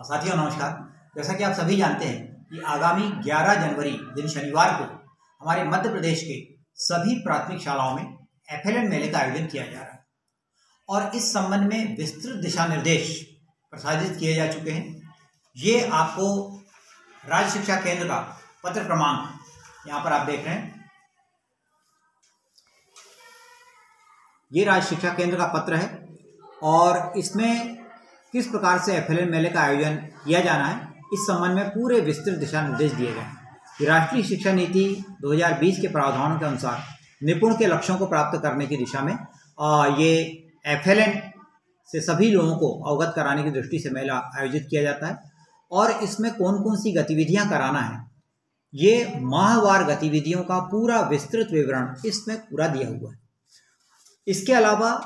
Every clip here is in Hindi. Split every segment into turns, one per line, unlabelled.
साथियों नमस्कार। जैसा कि आप सभी जानते हैं कि आगामी 11 जनवरी दिन शनिवार को हमारे मध्य प्रदेश के सभी प्राथमिक शालाओं में FLN मेले का आयोजन किया जा रहा है और इस संबंध में विस्तृत दिशा निर्देश प्रसारित किए जा चुके हैं। ये आपको राज्य शिक्षा केंद्र का पत्र क्रमांक यहाँ पर आप देख रहे हैं, ये राज्य शिक्षा केंद्र का पत्र है और इसमें किस प्रकार से FLN मेले का आयोजन किया जाना है इस संबंध में पूरे विस्तृत दिशा निर्देश दिए गए हैं। राष्ट्रीय शिक्षा नीति 2020 के प्रावधानों के अनुसार निपुण के लक्ष्यों को प्राप्त करने की दिशा में ये FLN से सभी लोगों को अवगत कराने की दृष्टि से मेला आयोजित किया जाता है और इसमें कौन कौन सी गतिविधियां कराना है, ये माहवार गतिविधियों का पूरा विस्तृत विवरण इसमें पूरा दिया हुआ है। इसके अलावा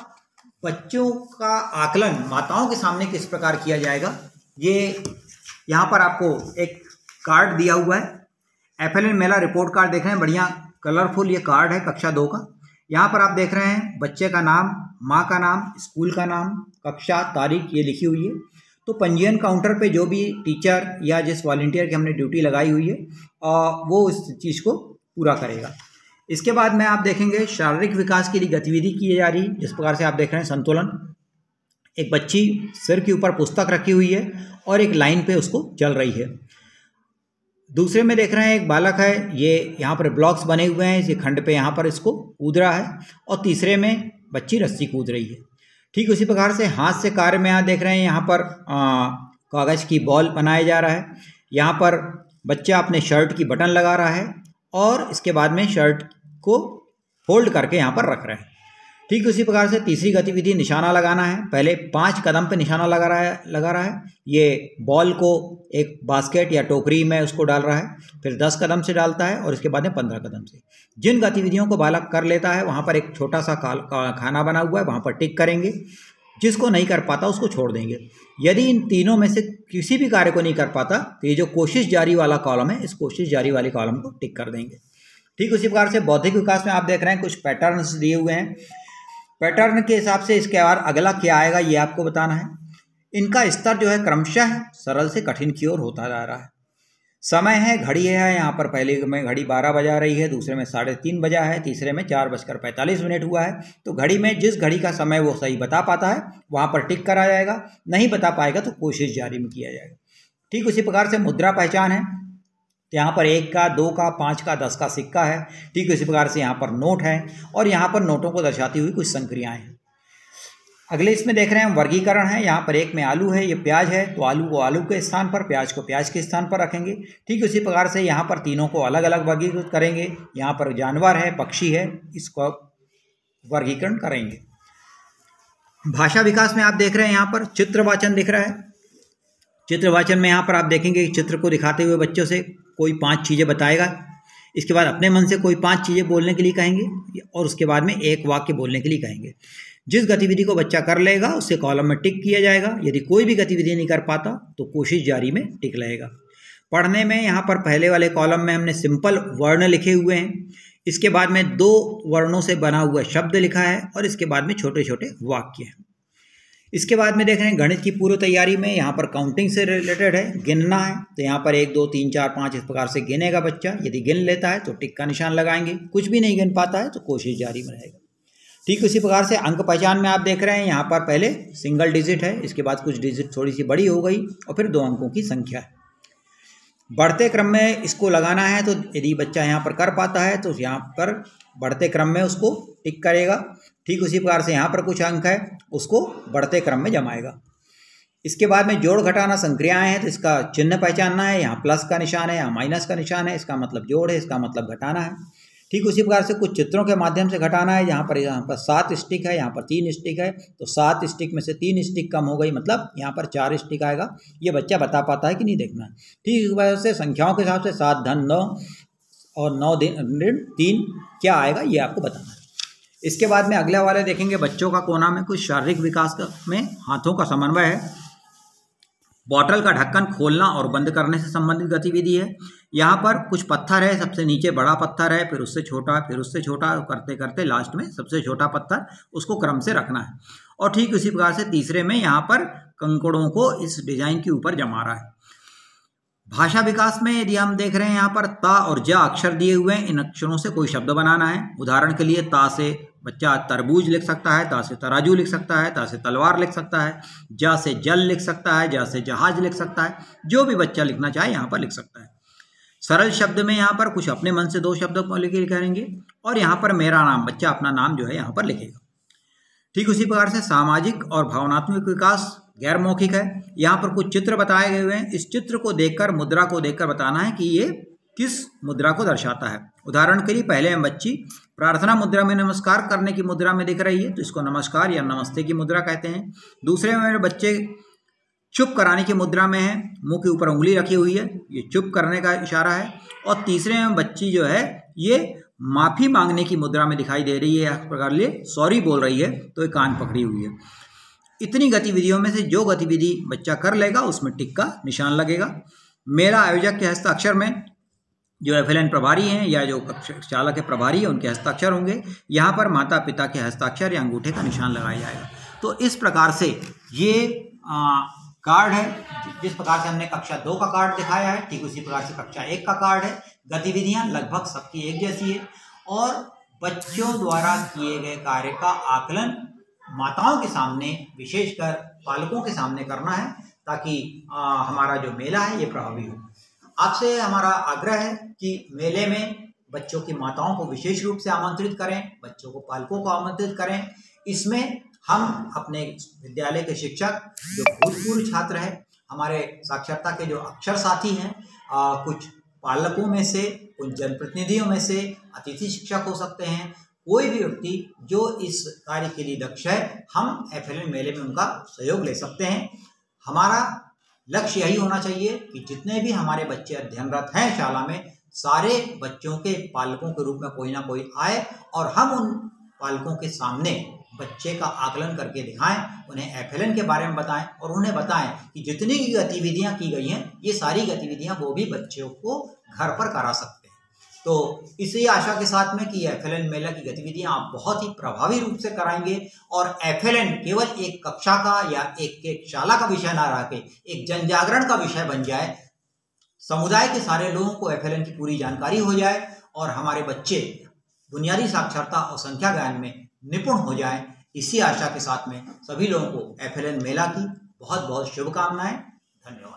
बच्चों का आकलन माताओं के सामने किस प्रकार किया जाएगा, ये यहाँ पर आपको एक कार्ड दिया हुआ है। FLN मेला रिपोर्ट कार्ड देख रहे हैं, बढ़िया कलरफुल ये कार्ड है कक्षा 2 का। यहाँ पर आप देख रहे हैं बच्चे का नाम, माँ का नाम, स्कूल का नाम, कक्षा, तारीख ये लिखी हुई है। तो पंजीयन काउंटर पे जो भी टीचर या जिस वॉलंटियर की हमने ड्यूटी लगाई हुई है वो इस चीज़ को पूरा करेगा। इसके बाद में आप देखेंगे शारीरिक विकास के लिए गतिविधि की जा रही, जिस प्रकार से आप देख रहे हैं संतुलन। एक बच्ची सिर के ऊपर पुस्तक रखी हुई है और एक लाइन पे उसको चल रही है। दूसरे में देख रहे हैं एक बालक है, ये यहाँ पर ब्लॉक्स बने हुए हैं, इस खंड पे यहाँ पर इसको कूद रहा है और तीसरे में बच्ची रस्सी कूद रही है। ठीक उसी प्रकार से हाथ से कार्य में आप देख रहे हैं यहाँ पर कागज़ की बॉल बनाया जा रहा है। यहाँ पर बच्चा अपने शर्ट की बटन लगा रहा है और इसके बाद में शर्ट को फोल्ड करके यहाँ पर रख रहे हैं। ठीक उसी प्रकार से तीसरी गतिविधि निशाना लगाना है। पहले 5 कदम पे निशाना लगा रहा है। ये बॉल को एक बास्केट या टोकरी में उसको डाल रहा है, फिर 10 कदम से डालता है और इसके बाद में 15 कदम से। जिन गतिविधियों को बालक कर लेता है वहाँ पर एक छोटा सा खाना बना हुआ है, वहाँ पर टिक करेंगे। जिसको नहीं कर पाता उसको छोड़ देंगे। यदि इन तीनों में से किसी भी कार्य को नहीं कर पाता तो ये जो कोशिश जारी वाला कॉलम है, इस कोशिश जारी वाले कॉलम को टिक कर देंगे। ठीक उसी प्रकार से बौद्धिक विकास में आप देख रहे हैं कुछ पैटर्न्स दिए हुए हैं। पैटर्न के हिसाब से इसके बाद अगला क्या आएगा ये आपको बताना है। इनका स्तर जो है क्रमशः सरल से कठिन की ओर होता जा रहा है। समय है, घड़ी है, यहाँ पर पहले में घड़ी 12 बजा रही है, दूसरे में 3:30 बजा है, तीसरे में 4:45 हुआ है। तो घड़ी में जिस घड़ी का समय वो सही बता पाता है वहाँ पर टिक करा जाएगा, नहीं बता पाएगा तो कोशिश जारी में किया जाएगा। ठीक उसी प्रकार से मुद्रा पहचान है, तो यहाँ पर 1 का, 2 का, 5 का, 10 का सिक्का है। ठीक उसी प्रकार से यहाँ पर नोट है और यहाँ पर नोटों को दर्शाती हुई कुछ संक्रियाएँ हैं। अगले इसमें देख रहे हैं वर्गीकरण है। यहाँ पर 1 में आलू है, ये प्याज है, तो आलू को आलू के स्थान पर, प्याज को प्याज के स्थान पर रखेंगे। ठीक उसी प्रकार से यहाँ पर तीनों को अलग अलग वर्गीकृत करेंगे। यहाँ पर जानवर है, पक्षी है, इसको वर्गीकरण करेंगे। भाषा विकास में आप देख रहे हैं यहाँ पर चित्रवाचन दिख रहा है। चित्रवाचन में यहाँ पर आप देखेंगे चित्र को दिखाते हुए बच्चों से कोई 5 चीज़ें बताएगा। इसके बाद अपने मन से कोई 5 चीज़ें बोलने के लिए कहेंगे और उसके बाद में एक वाक्य बोलने के लिए कहेंगे। जिस गतिविधि को बच्चा कर लेगा उससे कॉलम में टिक किया जाएगा। यदि कोई भी गतिविधि नहीं कर पाता तो कोशिश जारी में टिक लगेगा। पढ़ने में यहाँ पर पहले वाले कॉलम में हमने सिंपल वर्ण लिखे हुए हैं, इसके बाद में 2 वर्णों से बना हुआ शब्द लिखा है और इसके बाद में छोटे छोटे वाक्य हैं। इसके बाद में देख रहे हैं गणित की पूर्व तैयारी में यहाँ पर काउंटिंग से रिलेटेड है, गिनना है। तो यहाँ पर 1 2 3 4 5 इस प्रकार से गिनेगा बच्चा। यदि गिन लेता है तो टिक का निशान लगाएंगे, कुछ भी नहीं गिन पाता है तो कोशिश जारी में रहेगा। ठीक उसी प्रकार से अंक पहचान में आप देख रहे हैं यहाँ पर पहले सिंगल डिजिट है, इसके बाद कुछ डिजिट थोड़ी सी बड़ी हो गई और फिर 2 अंकों की संख्या है। बढ़ते क्रम में इसको लगाना है, तो यदि बच्चा यहाँ पर कर पाता है तो यहाँ पर बढ़ते क्रम में उसको टिक करेगा। ठीक उसी प्रकार से यहाँ पर कुछ अंक है, उसको बढ़ते क्रम में जमाएगा। इसके बाद में जोड़ घटाना संक्रियाएं हैं, तो इसका चिन्ह पहचानना है। यहाँ प्लस का निशान है, यहाँ माइनस का निशान है, इसका मतलब जोड़ है, इसका मतलब घटाना है। ठीक उसी प्रकार से कुछ चित्रों के माध्यम से घटाना है। यहाँ पर 7 स्टिक है, यहाँ पर 3 स्टिक है, तो 7 स्टिक में से 3 स्टिक कम हो गई, मतलब यहाँ पर 4 स्टिक आएगा। ये बच्चा बता पाता है कि नहीं देखना है। ठीक इस वजह से संख्याओं के हिसाब से 7 धन 9 और 9 ऋण 3 क्या आएगा ये आपको बताना है। इसके बाद में अगले वाले देखेंगे बच्चों का कोना में कुछ शारीरिक विकास में हाथों का समन्वय है। बॉटल का ढक्कन खोलना और बंद करने से संबंधित गतिविधि है। यहाँ पर कुछ पत्थर है, सबसे नीचे बड़ा पत्थर है, फिर उससे छोटा, फिर उससे छोटा करते करते लास्ट में सबसे छोटा पत्थर, उसको क्रम से रखना है। और ठीक उसी प्रकार से तीसरे में यहाँ पर कंकड़ों को इस डिजाइन के ऊपर जमा रहा है। भाषा विकास में यदि हम देख रहे हैं यहाँ पर ता और जा अक्षर दिए हुए हैं, इन अक्षरों से कोई शब्द बनाना है। उदाहरण के लिए ता से बच्चा तरबूज लिख सकता है, ता से तराजू लिख सकता है, ता से तलवार लिख सकता है, जा से जल लिख सकता है, जा से जहाज लिख सकता है। जो भी बच्चा लिखना चाहे यहाँ पर लिख सकता है। सरल शब्द में यहाँ पर कुछ अपने मन से 2 शब्द लिखेंगे और यहाँ पर मेरा नाम, बच्चा अपना नाम जो है यहाँ पर लिखेगा। ठीक उसी प्रकार से सामाजिक और भावनात्मक विकास गैर मौखिक है। यहाँ पर कुछ चित्र बताए गए हुए हैं। इस चित्र को देखकर, मुद्रा को देखकर बताना है कि ये किस मुद्रा को दर्शाता है। उदाहरण के लिए पहले हम बच्ची प्रार्थना मुद्रा में नमस्कार करने की मुद्रा में दिख रही है, तो इसको नमस्कार या नमस्ते की मुद्रा कहते हैं। दूसरे में मेरे बच्चे चुप कराने की मुद्रा में है, मुंह के ऊपर उंगली रखी हुई है, ये चुप करने का इशारा है। और तीसरे में बच्ची जो है ये माफ़ी मांगने की मुद्रा में दिखाई दे रही है, इस प्रकार लिए सॉरी बोल रही है, तो ये कान पकड़ी हुई है। इतनी गतिविधियों में से जो गतिविधि बच्चा कर लेगा उसमें टिक का निशान लगेगा। मेला आयोजक के हस्ताक्षर में जो FLN प्रभारी हैं या जो चालक के प्रभारी है उनके हस्ताक्षर होंगे। यहाँ पर माता पिता के हस्ताक्षर या अंगूठे का निशान लगाया जाएगा। तो इस प्रकार से ये कार्ड है। जिस प्रकार से हमने कक्षा 2 का कार्ड दिखाया है, ठीक उसी प्रकार से कक्षा 1 का कार्ड है। गतिविधियाँ लगभग सबकी एक जैसी है और बच्चों द्वारा किए गए कार्य का आकलन माताओं के सामने, विशेषकर पालकों के सामने करना है, ताकि हमारा जो मेला है ये प्रभावी हो। आपसे हमारा आग्रह है कि मेले में बच्चों की माताओं को विशेष रूप से आमंत्रित करें, बच्चों को पालकों को आमंत्रित करें। इसमें हम अपने विद्यालय के शिक्षक जो भूतपूर्व छात्र हैं, हमारे साक्षरता के जो अक्षर साथी हैं, कुछ पालकों में से, कुछ जनप्रतिनिधियों में से, अतिथि शिक्षक हो सकते हैं, कोई भी व्यक्ति जो इस कार्य के लिए दक्ष है, हम FLN मेले में उनका सहयोग ले सकते हैं। हमारा लक्ष्य यही होना चाहिए कि जितने भी हमारे बच्चे अध्ययनरत हैं शाला में, सारे बच्चों के पालकों के रूप में कोई ना कोई आए और हम उन पालकों के सामने बच्चे का आकलन करके दिखाएं, उन्हें FLN के बारे में बताएं और उन्हें बताएं कि जितनी गतिविधियां की गई हैं, ये सारी गतिविधियां वो भी बच्चों को घर पर करा सकते हैं। तो इसी आशा के साथ में कि FLN मेला की गतिविधियां आप बहुत ही प्रभावी रूप से कराएंगे और FLN केवल एक कक्षा का या एक शाला का विषय ना रह के एक जन जागरण का विषय बन जाए, समुदाय के सारे लोगों को FLN की पूरी जानकारी हो जाए और हमारे बच्चे बुनियादी साक्षरता और संख्या ज्ञान में निपुण हो जाएं। इसी आशा के साथ में सभी लोगों को FLN मेला की बहुत बहुत शुभकामनाएं। धन्यवाद।